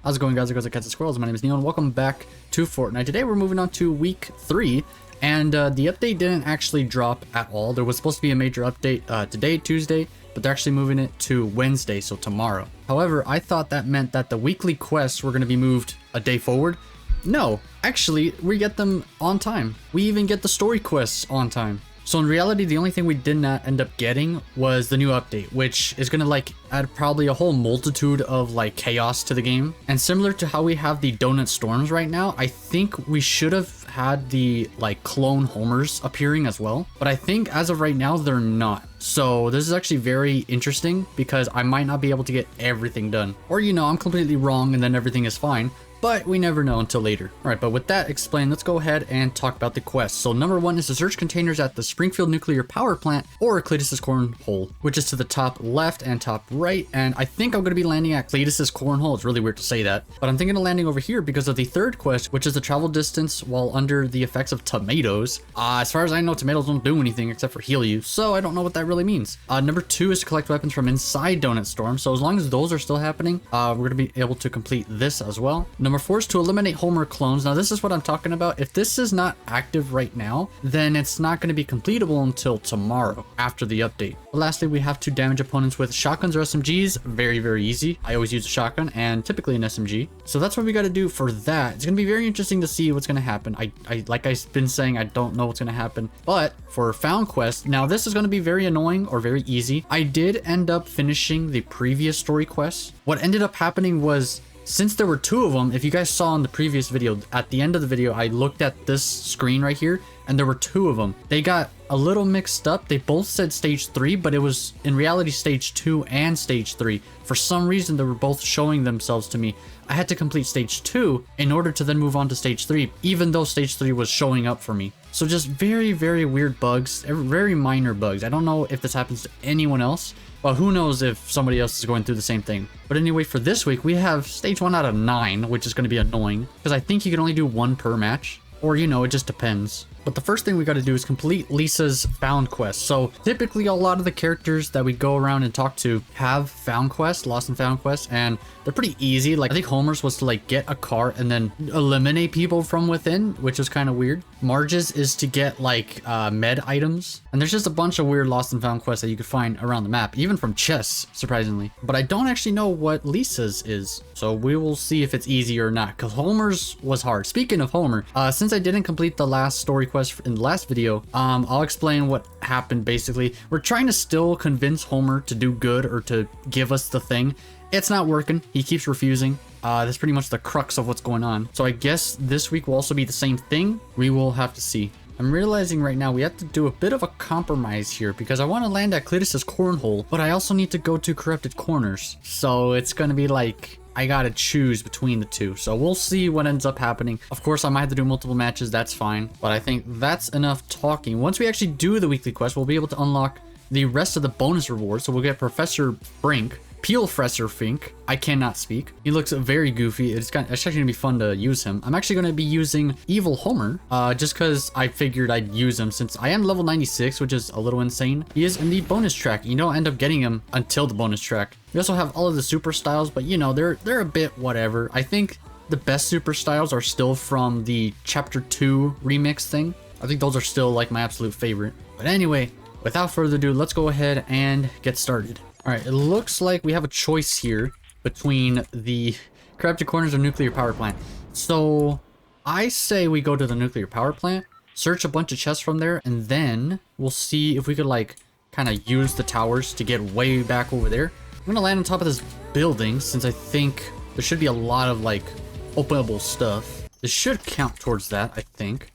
How's it going, guys? It goes like cats and squirrels. My name is Neil and welcome back to Fortnite. Today we're moving on to week 3 and the update didn't actually drop at all. There was supposed to be a major update today, Tuesday, but they're actually moving it to Wednesday, so tomorrow. However, I thought that meant that the weekly quests were going to be moved a day forward. No, actually, we get them on time. We even get the story quests on time. So in reality, the only thing we did not end up getting was the new update, which is gonna like add probably a whole multitude of like chaos to the game. And similar to how we have the donut storms right now, I think we should have had the like clone homers appearing as well. But I think as of right now, they're not. So this is actually very interesting because I might not be able to get everything done. Or, you know, I'm completely wrong and then everything is fine. But we never know until later. Alright, but with that explained, let's go ahead and talk about the quest. So number 1 is to search containers at the Springfield Nuclear Power Plant or Cletus's Cornhole, which is to the top left and top right. And I think I'm going to be landing at Cletus's Cornhole. It's really weird to say that. But I'm thinking of landing over here because of the third quest, which is the travel distance while under the effects of tomatoes. As far as I know, tomatoes don't do anything except for heal you. So I don't know what that really means. Number 2 is to collect weapons from inside Donut Storm. So as long as those are still happening, we're going to be able to complete this as well. Number 4 is to eliminate Homer clones. Now this is what I'm talking about. If this is not active right now, then it's not going to be completable until tomorrow after the update. Lastly, we have to damage opponents with shotguns or SMGs. Very, very easy. I always use a shotgun and typically an SMG. So that's what we got to do for that. It's going to be very interesting to see what's going to happen. I like I've been saying, I don't know what's going to happen. But for Found Quest, now this is going to be very annoying or very easy. I did end up finishing the previous story quests. What ended up happening was, since there were 2 of them, if you guys saw in the previous video, at the end of the video, I looked at this screen right here and there were 2 of them. They got a little mixed up. They both said stage 3, but it was in reality stage 2 and stage 3. For some reason, they were both showing themselves to me. I had to complete stage 2 in order to then move on to stage 3, even though stage 3 was showing up for me. So just very, very weird bugs, very minor bugs. I don't know if this happens to anyone else. Well, who knows if somebody else is going through the same thing. But anyway, for this week, we have stage 1 out of 9, which is going to be annoying because I think you can only do 1 per match. Or, you know, it just depends. But the first thing we got to do is complete Lisa's found quest. So typically a lot of the characters that we go around and talk to have found quests, lost and found quests, and they're pretty easy. Like I think Homer's was to like get a car and then eliminate people from within, which is kind of weird. Marge's is to get like med items. And there's just a bunch of weird lost and found quests that you could find around the map, even from chests, surprisingly. But I don't actually know what Lisa's is. So we will see if it's easy or not, because Homer's was hard. Speaking of Homer, since I didn't complete the last story quest in the last video, I'll explain what happened. Basically, we're trying to still convince Homer to do good or to give us the thing. It's not working. He keeps refusing. That's pretty much the crux of what's going on. So I guess this week will also be the same thing. We will have to see. I'm realizing right now we have to do a bit of a compromise here because I want to land at Cletus's Cornhole, but I also need to go to Corrupted Corners. So it's going to be like, I gotta choose between the 2. So we'll see what ends up happening. Of course, I might have to do multiple matches. That's fine. But I think that's enough talking. Once we actually do the weekly quest, we'll be able to unlock the rest of the bonus rewards. So we'll get Professor Brink, Peelfresser Fink. I cannot speak. He looks very goofy. It's actually gonna be fun to use him. I'm actually gonna be using Evil Homer, just because I figured I'd use him since I am level 96, which is a little insane. He is in the bonus track. You don't end up getting him until the bonus track. We also have all of the super styles, but you know, they're a bit whatever. I think the best super styles are still from the Chapter 2 remix thing. I think those are still like my absolute favorite. But anyway, without further ado, let's go ahead and get started. All right, it looks like we have a choice here between the Corrupted Corners or Nuclear Power Plant. So I say we go to the Nuclear Power Plant, search a bunch of chests from there, and then we'll see if we could like kind of use the towers to get way back over there. I'm gonna land on top of this building since I think there should be a lot of like openable stuff. This should count towards that, I think.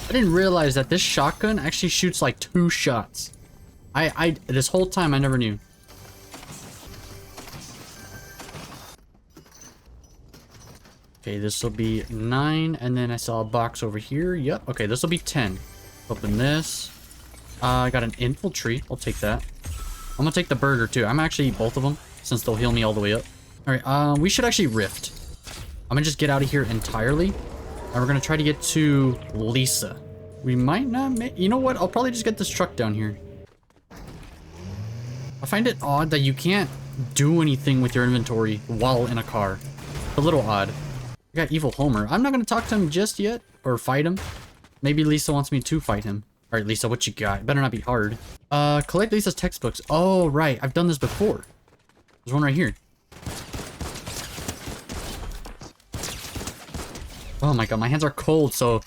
I didn't realize that this shotgun actually shoots like 2 shots. This whole time I never knew. Okay, this will be 9, and then I saw a box over here. Yep. Okay, this will be 10. Open this. I got an infiltrate. I'll take that. I'm gonna take the burger too. I'm actually eat both of them since they'll heal me all the way up. All right. We should actually rift. I'm gonna just get out of here entirely. And we're gonna try to get to Lisa. We might not make... You know what? I'll probably just get this truck down here. I find it odd that you can't do anything with your inventory while in a car. A little odd. We got Evil Homer. I'm not gonna talk to him just yet, or fight him. Maybe Lisa wants me to fight him. Alright, Lisa, what you got? It better not be hard. Collect Lisa's textbooks. Oh, right. I've done this before. There's one right here. Oh my god, my hands are cold, so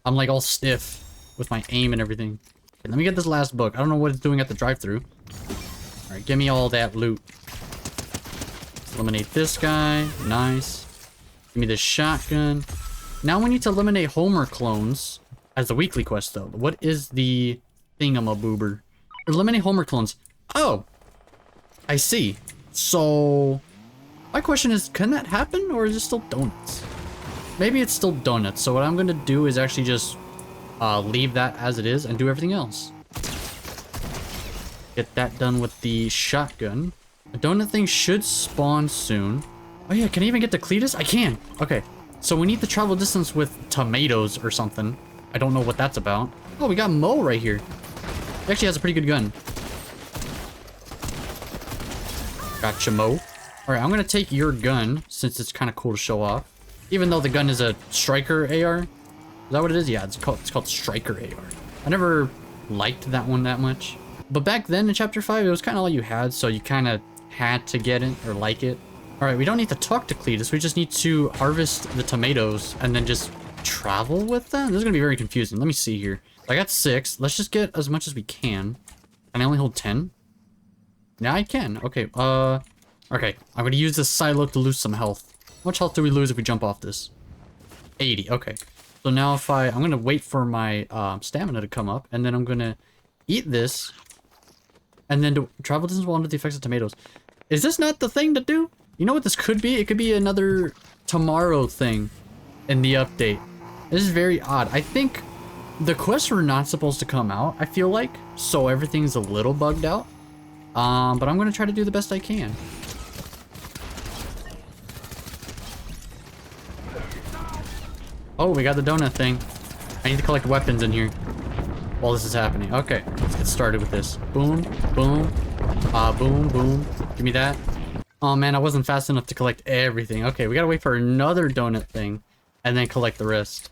I'm like all stiff with my aim and everything. Okay, let me get this last book. I don't know what it's doing at the drive-thru. Alright, give me all that loot. Let's eliminate this guy. Nice. Give me this shotgun. Now we need to eliminate Homer clones as the weekly quest, though. What is the thingamaboober? Eliminate Homer clones. Oh! I see. So... my question is, can that happen, or is it still donuts? Maybe it's still donuts, so what I'm gonna do is actually just leave that as it is and do everything else. Get that done with the shotgun. The donut thing should spawn soon. Oh yeah, can I even get to Cletus? I can! Okay, so we need to travel distance with tomatoes or something. I don't know what that's about. Oh, we got Mo right here. He actually has a pretty good gun. Gotcha, Mo. Alright, I'm gonna take your gun, since it's kind of cool to show off. Even though the gun is a striker AR. Is that what it is? Yeah, it's called striker AR. I never liked that one that much. But back then in chapter 5, it was kind of all you had, so you kind of had to get it or like it. Alright, we don't need to talk to Cletus. We just need to harvest the tomatoes and then just travel with them? This is gonna be very confusing. Let me see here. I got 6. Let's just get as much as we can. Can I only hold 10? Yeah, I can. Okay, okay. I'm gonna use this silo to lose some health. How much health do we lose if we jump off this? 80. Okay. So now if I'm gonna wait for my stamina to come up, and then I'm gonna eat this, and then to travel distance while under the effects of tomatoes. Is this not the thing to do? You know what this could be? It could be another tomorrow thing in the update. This is very odd. I think the quests were not supposed to come out, I feel like. So everything's a little bugged out. But I'm gonna try to do the best I can. Oh, we got the donut thing. I need to collect weapons in here while this is happening. Okay, let's get started with this. Boom, boom, boom, boom. Give me that. Oh man, I wasn't fast enough to collect everything. Okay, we gotta wait for another donut thing and then collect the rest.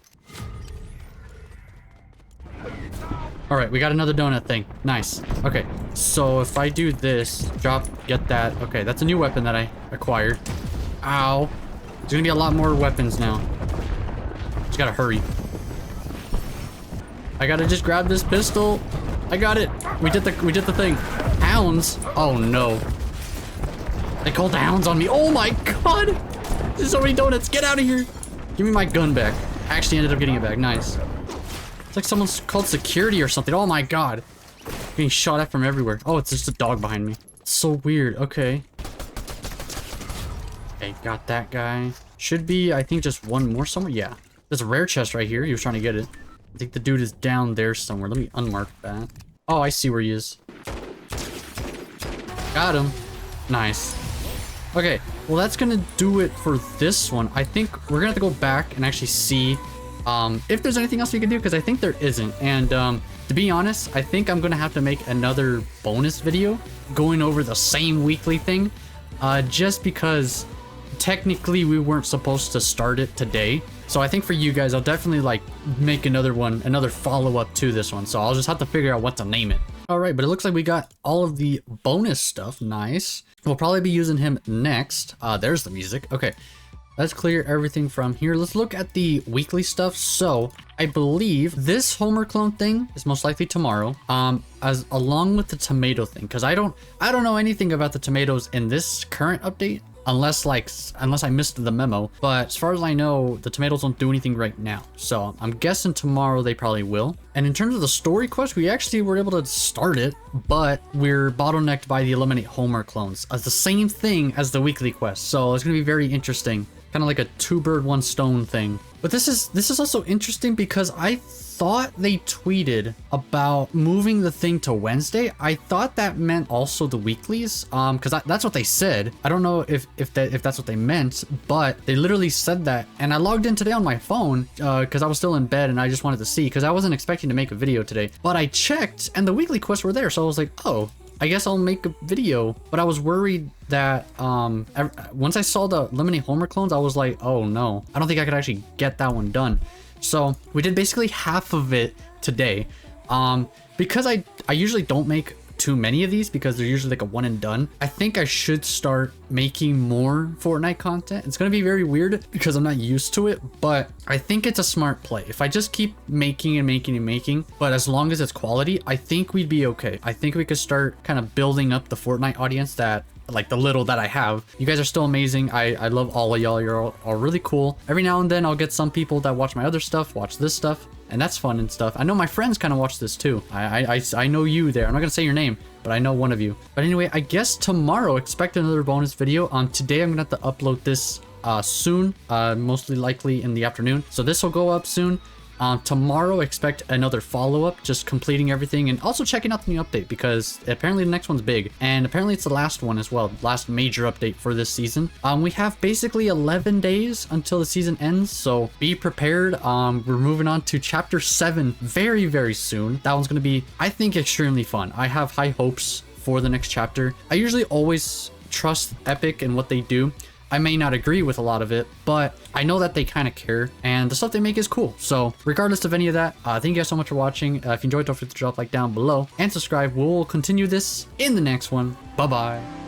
Alright, we got another donut thing. Nice. Okay, so if I do this, drop, get that. Okay, that's a new weapon that I acquired. Ow. There's gonna be a lot more weapons now. Just gotta hurry. I gotta just grab this pistol. I got it. We did the thing. Hounds? Oh no. They called the hounds on me. Oh my god! There's so many donuts. Get out of here. Give me my gun back. I actually ended up getting it back. Nice. It's like someone's called security or something. Oh my god. Getting shot at from everywhere. Oh, it's just a dog behind me. It's so weird. Okay. Okay, got that guy. Should be, I think, just one more somewhere. Yeah. There's a rare chest right here. He was trying to get it. I think the dude is down there somewhere. Let me unmark that. Oh, I see where he is. Got him. Nice. Okay, well that's gonna do it for this one. I think we're gonna have to go back and actually see if there's anything else we can do, because I think there isn't. And to be honest, I think I'm gonna have to make another bonus video going over the same weekly thing, just because technically we weren't supposed to start it today. So I think for you guys, I'll definitely like make another one, another follow-up to this one. So I'll just have to figure out what to name it. All right, but it looks like we got all of the bonus stuff. Nice. We'll probably be using him next. There's the music. Okay, let's clear everything from here. Let's look at the weekly stuff. So I believe this Homer clone thing is most likely tomorrow, as along with the tomato thing, because I don't know anything about the tomatoes in this current update. Unless I missed the memo, but as far as I know, the tomatoes don't do anything right now. So I'm guessing tomorrow they probably will. And in terms of the story quest, we actually were able to start it, but we're bottlenecked by the eliminate Homer clones as the same thing as the weekly quest. So it's gonna be very interesting, kind of like a 2 bird 1 stone thing. But this is also interesting because I thought they tweeted about moving the thing to Wednesday. I thought that meant also the weeklies, because that's what they said. I don't know if that's what they meant, but they literally said that. And I logged in today on my phone because I was still in bed and I just wanted to see, because I wasn't expecting to make a video today. But I checked and the weekly quests were there, so I was like, oh, I guess I'll make a video. But I was worried that once I saw the eliminate Homer clones, I was like, oh no, I don't think I could actually get that one done. So we did basically half of it today. Because I usually don't make too many of these because they're usually like a one and done. I think I should start making more Fortnite content. It's gonna be very weird because I'm not used to it, but I think it's a smart play. If I just keep making and making and making, but as long as it's quality, I think we'd be okay. I think we could start kind of building up the Fortnite audience that, like the little that I have. You guys are still amazing. I love all of y'all. You're all really cool. Every now and then I'll get some people that watch my other stuff, watch this stuff, and that's fun and stuff. I know my friends kind of watch this too. I know you there. I'm not gonna say your name, but I know one of you. But anyway, I guess tomorrow expect another bonus video. Today I'm gonna have to upload this soon, mostly likely in the afternoon. So this will go up soon. Tomorrow expect another follow-up, just completing everything and also checking out the new update because apparently the next one's big and apparently it's the last one as well, last major update for this season. We have basically 11 days until the season ends, so be prepared. We're moving on to chapter 7 very, very soon. That one's gonna be, I think, extremely fun. I have high hopes for the next chapter. I usually always trust Epic and what they do. I may not agree with a lot of it, but I know that they kind of care and the stuff they make is cool. So regardless of any of that, thank you guys so much for watching. If you enjoyed, don't forget to drop a like down below and subscribe. We'll continue this in the next one. Bye-bye.